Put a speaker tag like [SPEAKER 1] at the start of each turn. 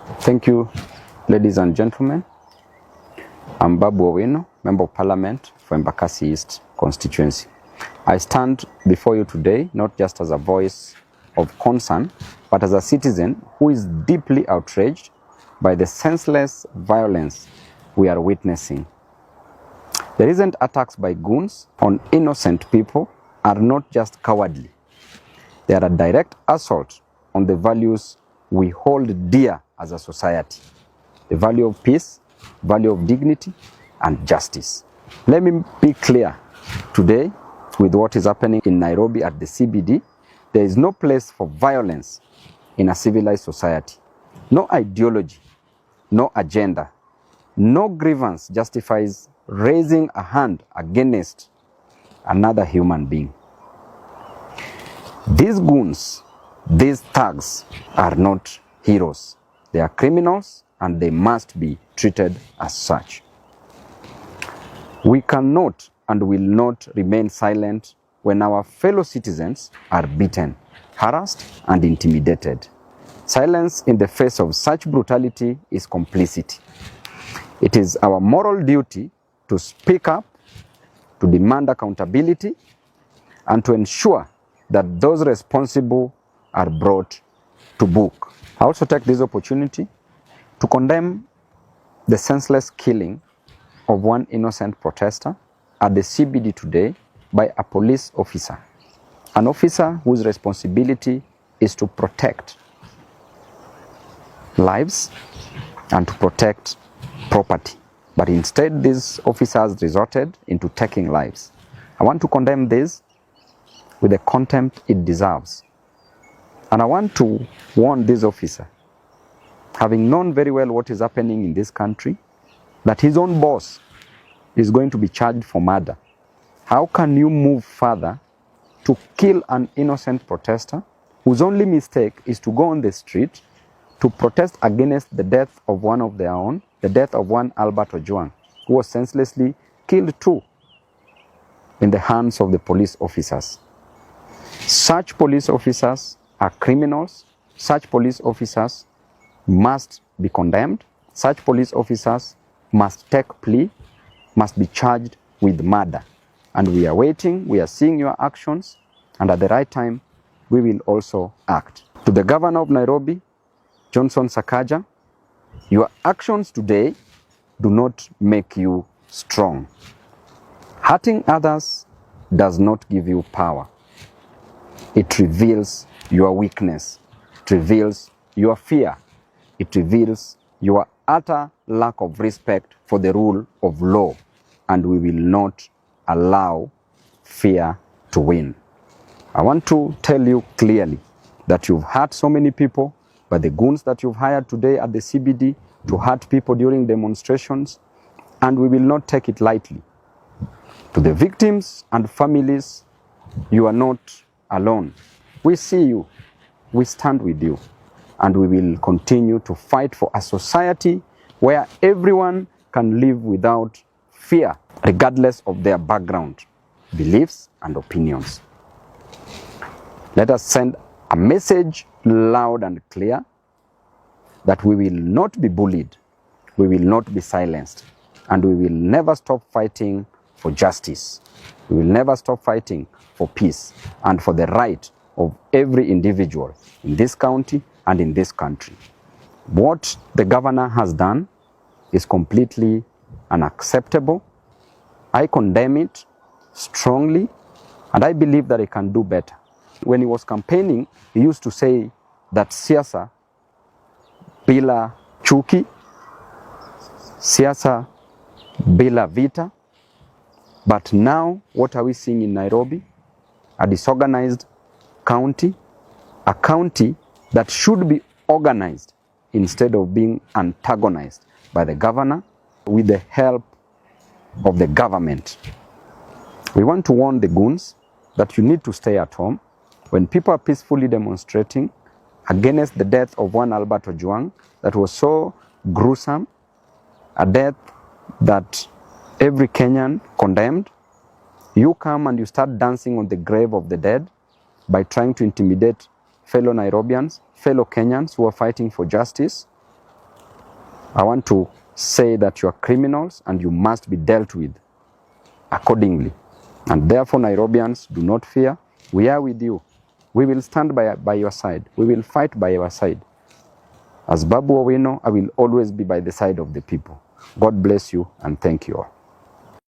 [SPEAKER 1] Thank you, ladies and gentlemen. I'm Babu Owino, Member of Parliament for Embakasi East constituency. I stand before you today not just as a voice of concern, but as a citizen who is deeply outraged by the senseless violence we are witnessing. The recent attacks by goons on innocent people are not just cowardly. They are a direct assault on the values we hold dear as a society: the value of peace, value of dignity, and justice. Let me be clear today with what is happening in Nairobi at the CBD. There is no place for violence in a civilized society. No ideology, no agenda, no grievance justifies raising a hand against another human being. These goons, these thugs are not heroes. They are criminals and they must be treated as such. We cannot and will not remain silent when our fellow citizens are beaten, harassed, and intimidated. Silence in the face of such brutality is complicity. It is our moral duty to speak up, to demand accountability, and to ensure that those responsible are brought to book. I also take this opportunity to condemn the senseless killing of one innocent protester at the CBD today by a police officer. An officer whose responsibility is to protect lives and to protect property. But instead, these officers resorted into taking lives. I want to condemn this with the contempt it deserves. And I want to warn this officer, having known very well what is happening in this country, that his own boss is going to be charged for murder. How can you move further to kill an innocent protester whose only mistake is to go on the street to protest against the death of one of their own, the death of one Albert Ojwang, who was senselessly killed too in the hands of the police officers? Such police officers are criminals. Such police officers must be condemned. Such police officers must take plea, must be charged with murder. And we are waiting, we are seeing your actions, and at the right time, we will also act. To the Governor of Nairobi, Johnson Sakaja, your actions today do not make you strong. Hurting others does not give you power. It reveals your weakness. It reveals your fear. It reveals your utter lack of respect for the rule of law. And we will not allow fear to win. I want to tell you clearly that you've hurt so many people, but the goons that you've hired today at the CBD to hurt people during demonstrations, and we will not take it lightly. To the victims and families, you are not alone. We see you, we stand with you, and we will continue to fight for a society where everyone can live without fear, regardless of their background, beliefs, and opinions. Let us send a message loud and clear that we will not be bullied, we will not be silenced, and we will never stop fighting for justice. We will never stop fighting for peace and for the right of every individual in this county and in this country. What the governor has done is completely unacceptable. I condemn it strongly, and I believe that he can do better. When he was campaigning, he used to say that siasa bila chuki, siasa bila vita. But now, what are we seeing in Nairobi? A disorganized county, a county that should be organized instead of being antagonized by the governor with the help of the government. We want to warn the goons that you need to stay at home. When people are peacefully demonstrating against the death of one Albert Ojwang that was so gruesome, a death that every Kenyan condemned, you come and you start dancing on the grave of the dead by trying to intimidate fellow Nairobians, fellow Kenyans who are fighting for justice. I want to say that you are criminals and you must be dealt with accordingly. And therefore, Nairobians, do not fear. We are with you. We will stand by your side. We will fight by your side. As Babu Owino, I will always be by the side of the people. God bless you and thank you all.